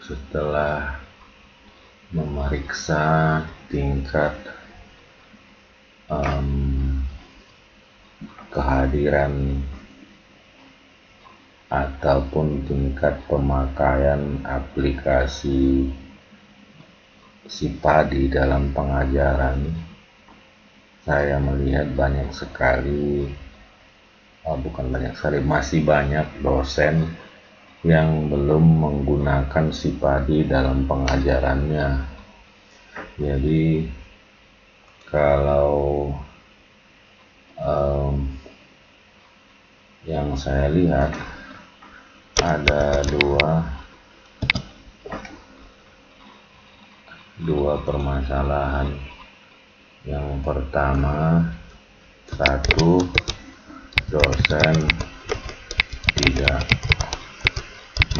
setelah memeriksa tingkat kehadiran ataupun tingkat pemakaian aplikasi Sipadi dalam pengajaran, saya melihat banyak sekali, masih banyak dosen yang belum menggunakan Sipadi dalam pengajarannya. Jadi kalau yang saya lihat ada dua permasalahan. Yang pertama, satu, dosen tidak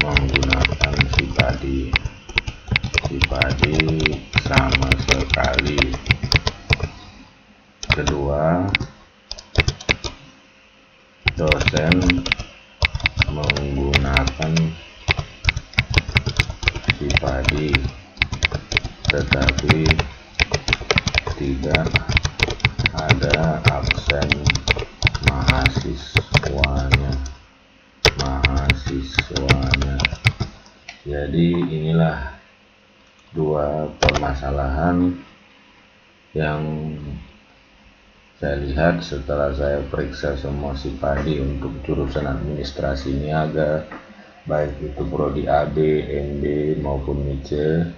menggunakan Sipadi sama sekali. Kedua, dosen menggunakan Sipadi tetapi tidak ada absen mahasiswanya. Jadi inilah dua permasalahan yang saya lihat setelah saya periksa semua Sipadi untuk jurusan administrasi niaga, baik itu prodi AB, MB maupun MICE.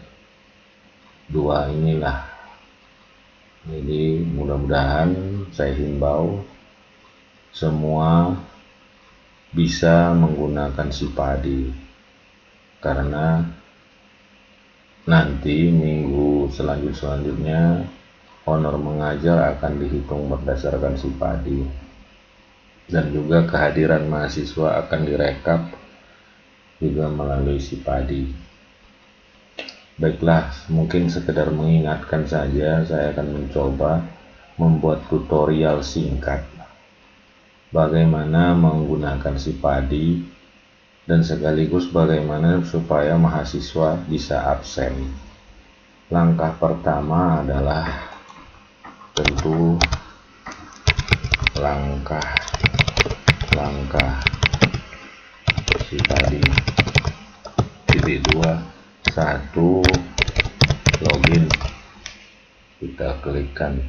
Dua inilah. Jadi mudah-mudahan saya himbau semua bisa menggunakan Sipadi, karena nanti minggu selanjutnya honor mengajar akan dihitung berdasarkan Sipadi, dan juga kehadiran mahasiswa akan direkap juga melalui Sipadi. Baiklah, mungkin sekedar mengingatkan saja, saya akan mencoba membuat tutorial singkat bagaimana menggunakan Sipadi dan sekaligus bagaimana supaya mahasiswa bisa absen. Langkah pertama adalah tentu langkah Sipadi. Titik 2, 1, login, kita klikkan.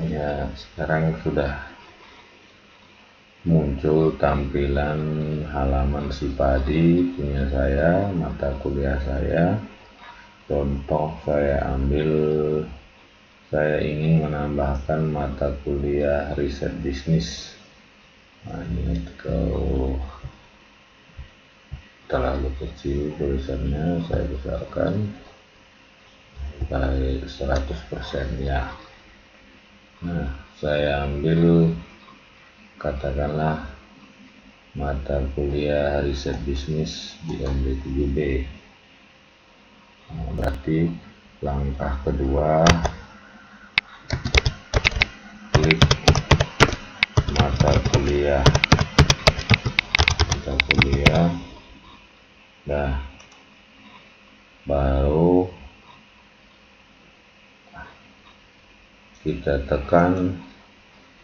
Ya, sekarang sudah muncul tampilan halaman Sipadi punya saya, mata kuliah saya. Contoh saya ingin menambahkan mata kuliah riset bisnis. Nah, ini kalau terlalu kecil tulisannya, saya besarkan baik 100% ya. Nah, saya ambil katakanlah mata kuliah riset bisnis di MB7B. Nah, berarti langkah kedua, klik mata kuliah. Nah, baru kita tekan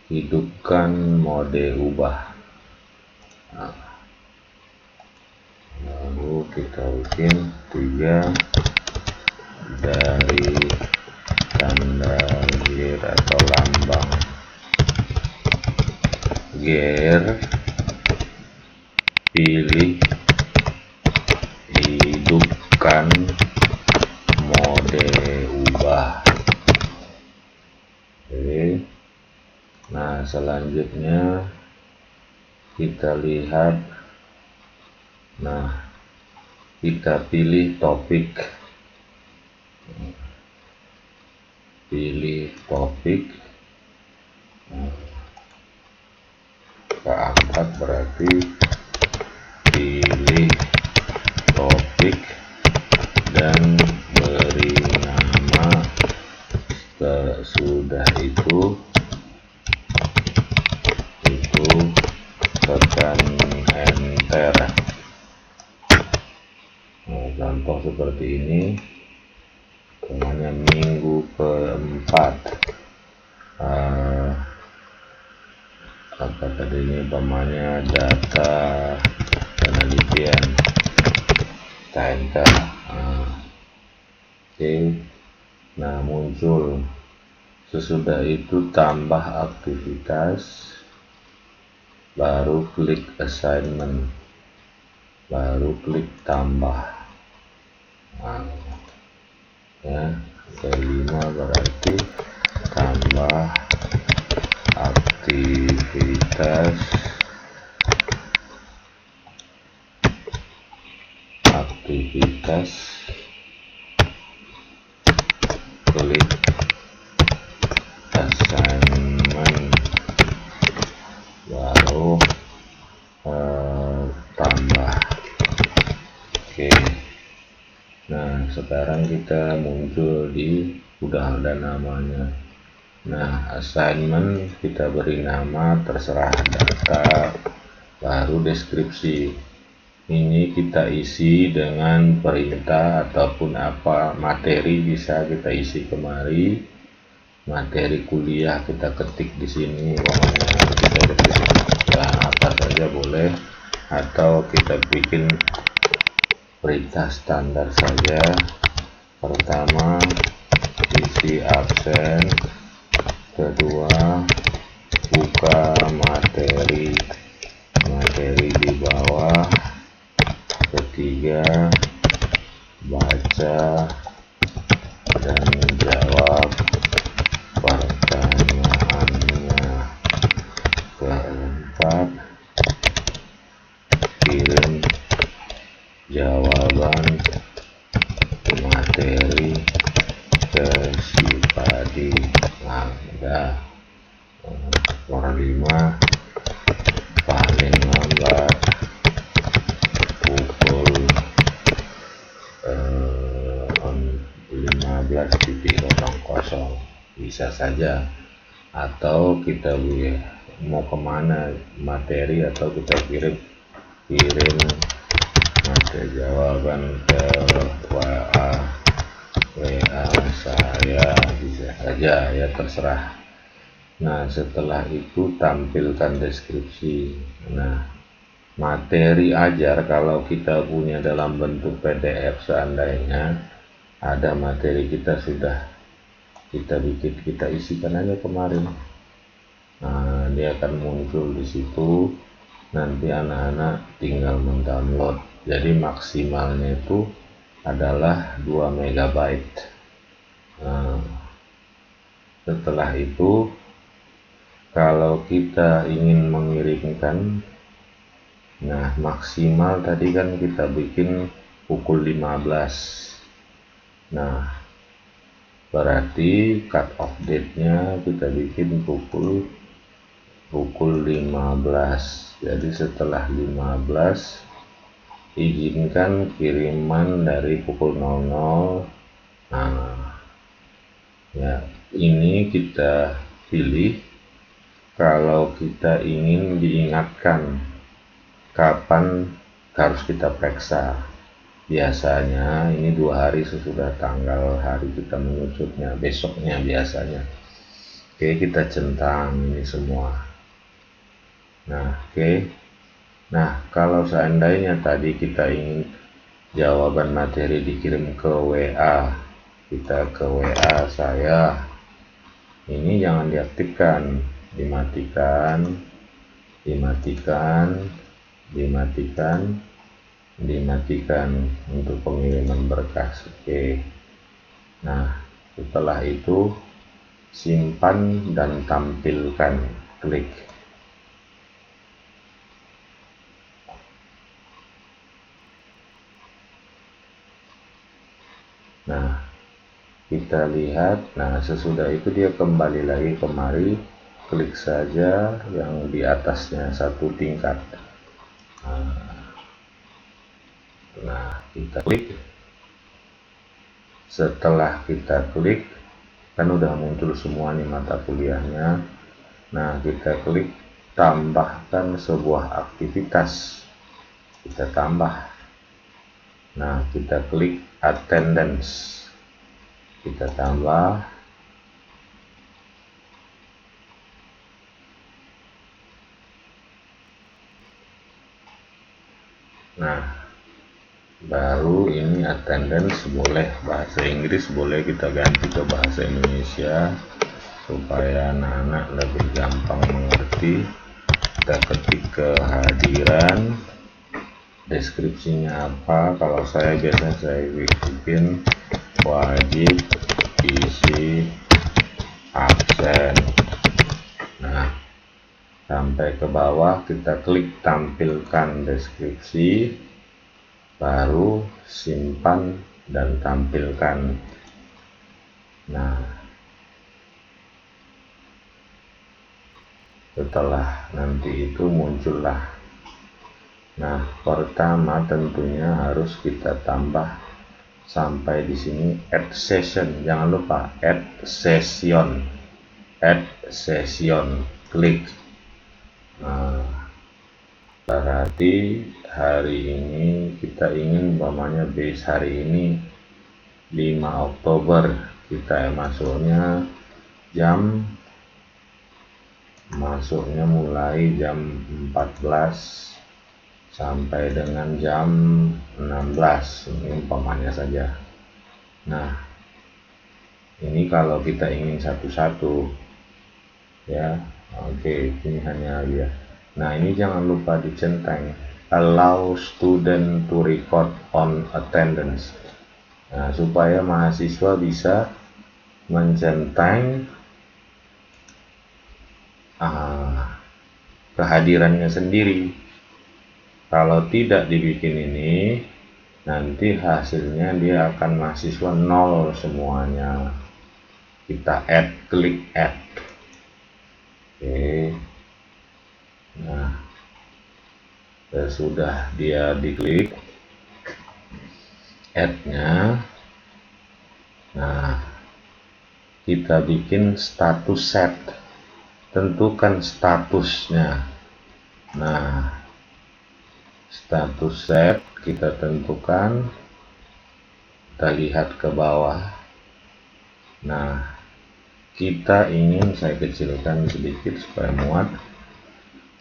hidupkan mode ubah. Nah, lalu kita bikin 3 dari tanda gear atau lambang gear, pilih hidupkan mode ubah. Oke. Nah, selanjutnya kita lihat, nah, kita pilih topik, keempat berarti pilih topik dan beri nama Sesudah itu tekan enter. Nah, contoh seperti ini, namanya minggu keempat. Apa tadi ini umpamanya data penelitian, kita enter. Oke. Nah, muncul. Sesudah itu tambah aktivitas, baru klik assignment, baru klik tambah. Nah, ya, kelima berarti tambah aktivitas klik assignment, baru tambah. Oke. Nah, sekarang kita muncul di, udah ada namanya. Nah, assignment kita beri nama terserah data, baru deskripsi. Ini kita isi dengan perintah ataupun apa materi bisa kita isi kemari. Materi kuliah kita ketik di sini, pokoknya kita ketik ya apa saja boleh, atau kita bikin perintah standar saja. Pertama, isi absen. Kedua, buka materi di bawah. Ketiga, baca dan jawab pertanyaannya. Keempat, kirim jawaban materi ke si Padi. Nah, udah. Nomor 5, paling lambat pukul 15.00. Bisa saja, atau kita mau kemana materi, atau kita kirim materi jawaban ke WA saya, bisa saja ya, terserah. Nah, setelah itu tampilkan deskripsi. Nah, materi ajar kalau kita punya dalam bentuk PDF, seandainya ada materi kita sudah kita bikin, kita isikan aja kemarin. Nah, dia akan muncul di situ. Nanti anak-anak tinggal mendownload. Jadi maksimalnya itu adalah 2 MB. Nah, setelah itu kalau kita ingin mengirimkan, nah maksimal tadi kan kita bikin pukul 15. Nah, berarti cut off date-nya kita bikin pukul 15. Jadi setelah 15, izinkan kiriman dari pukul 00. Nah, ya, ini kita pilih kalau kita ingin diingatkan kapan harus kita periksa. Biasanya ini 2 hari sesudah tanggal hari kita mengusutnya, besoknya biasanya. Oke, kita centang ini semua. Nah, oke. Nah, kalau seandainya tadi kita ingin jawaban materi dikirim ke WA, kita ke WA saya. Ini jangan diaktifkan, dimatikan untuk pengiriman berkas. Oke. Nah, setelah itu simpan dan tampilkan, klik. Nah, kita lihat. Nah, sesudah itu dia kembali lagi kemari, klik saja yang di atasnya 1 tingkat. Nah, kita klik. Setelah kita klik, kan udah muncul semua nih mata kuliahnya. Nah, kita klik tambahkan sebuah aktivitas, kita tambah. Nah, kita klik attendance, kita tambah. Nah, baru ini attendance boleh bahasa Inggris, boleh kita ganti ke bahasa Indonesia supaya anak-anak lebih gampang mengerti. Kita ketik kehadiran, deskripsinya apa. Kalau saya biasanya saya bikin wajib isi absen. Nah, sampai ke bawah kita klik tampilkan deskripsi, baru simpan dan tampilkan. Nah, setelah nanti itu muncullah. Nah, pertama tentunya harus kita tambah sampai di sini add session. Jangan lupa add session, klik. Nah, berarti hari ini kita ingin umpamanya base hari ini 5 Oktober, kita masuknya mulai jam 14 sampai dengan jam 16, ini umpamanya saja. Nah, ini kalau kita ingin satu-satu ya. Oke, ini hanya dia. Nah, ini jangan lupa dicenteng allow student to record on attendance. Nah, supaya mahasiswa bisa mencentang kehadirannya sendiri. Kalau tidak dibikin ini, nanti hasilnya dia akan mahasiswa 0 semuanya. Kita klik add. Oke. Nah, sudah dia diklik add-nya. Nah, kita bikin status set, tentukan statusnya. Nah, status set kita tentukan, kita lihat ke bawah. Nah, kita ingin, saya kecilkan sedikit supaya muat.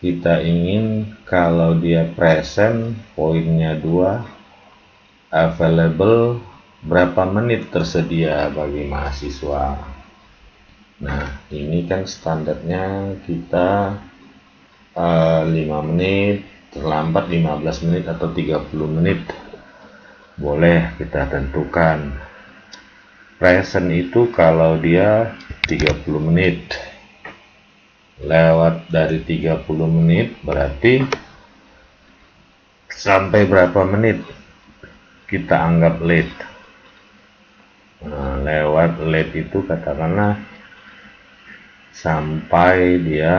Kita ingin kalau dia present poinnya 2, available berapa menit tersedia bagi mahasiswa. Nah, ini kan standarnya kita 5 menit, terlambat 15 menit atau 30 menit. Boleh kita tentukan. Present itu kalau dia 30 menit. Lewat dari 30 menit berarti sampai berapa menit kita anggap late. Nah, lewat late itu katakanlah sampai dia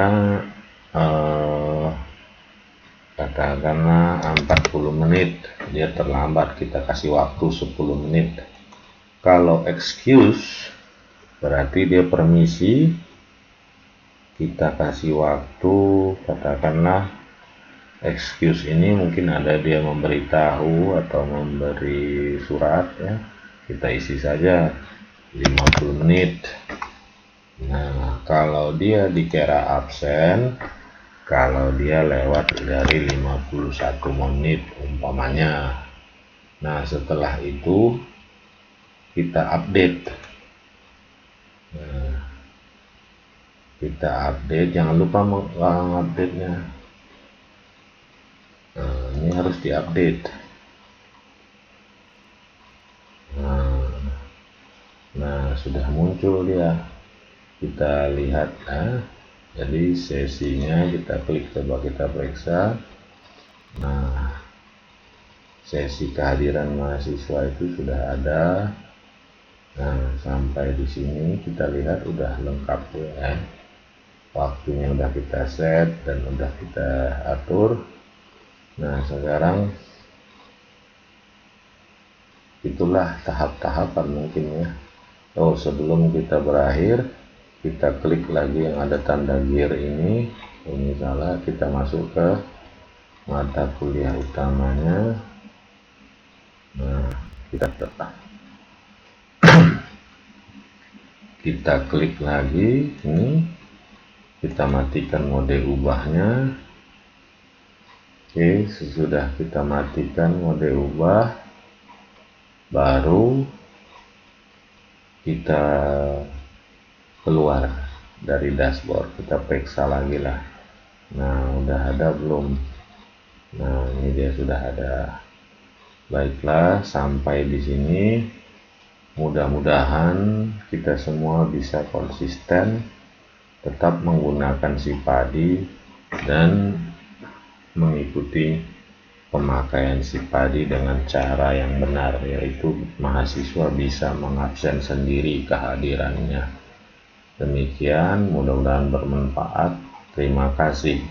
katakanlah 40 menit, dia terlambat, kita kasih waktu 10 menit. Kalau excuse berarti dia permisi, kita kasih waktu, katakanlah excuse ini mungkin ada dia memberitahu atau memberi surat ya, kita isi saja 50 menit. Nah, kalau dia dikira absen, kalau dia lewat dari 51 menit umpamanya. Nah, setelah itu kita update. Nah, kita update, jangan lupa mengupdate-nya. Nah, ini harus diupdate. Nah, sudah muncul dia. Kita lihat, jadi sesinya kita klik, coba kita periksa. Nah, sesi kehadiran mahasiswa itu sudah ada. Nah, sampai di sini kita lihat udah lengkap ya. Waktunya udah kita set dan udah kita atur. Nah, sekarang itulah tahap-tahapan mungkin ya. Oh, sebelum kita berakhir, kita klik lagi yang ada tanda gear ini. Misalnya kita masuk ke mata kuliah utamanya. Nah, kita klik lagi ini, kita matikan mode ubahnya. Oke, sesudah kita matikan mode ubah, baru kita keluar dari dashboard, kita periksa lagi lah. Nah, udah ada belum? Nah, ini dia sudah ada. Baiklah, sampai di sini. Mudah-mudahan kita semua bisa konsisten tetap menggunakan SIPADI dan mengikuti pemakaian SIPADI dengan cara yang benar, yaitu mahasiswa bisa mengabsen sendiri kehadirannya. Demikian, mudah-mudahan bermanfaat. Terima kasih.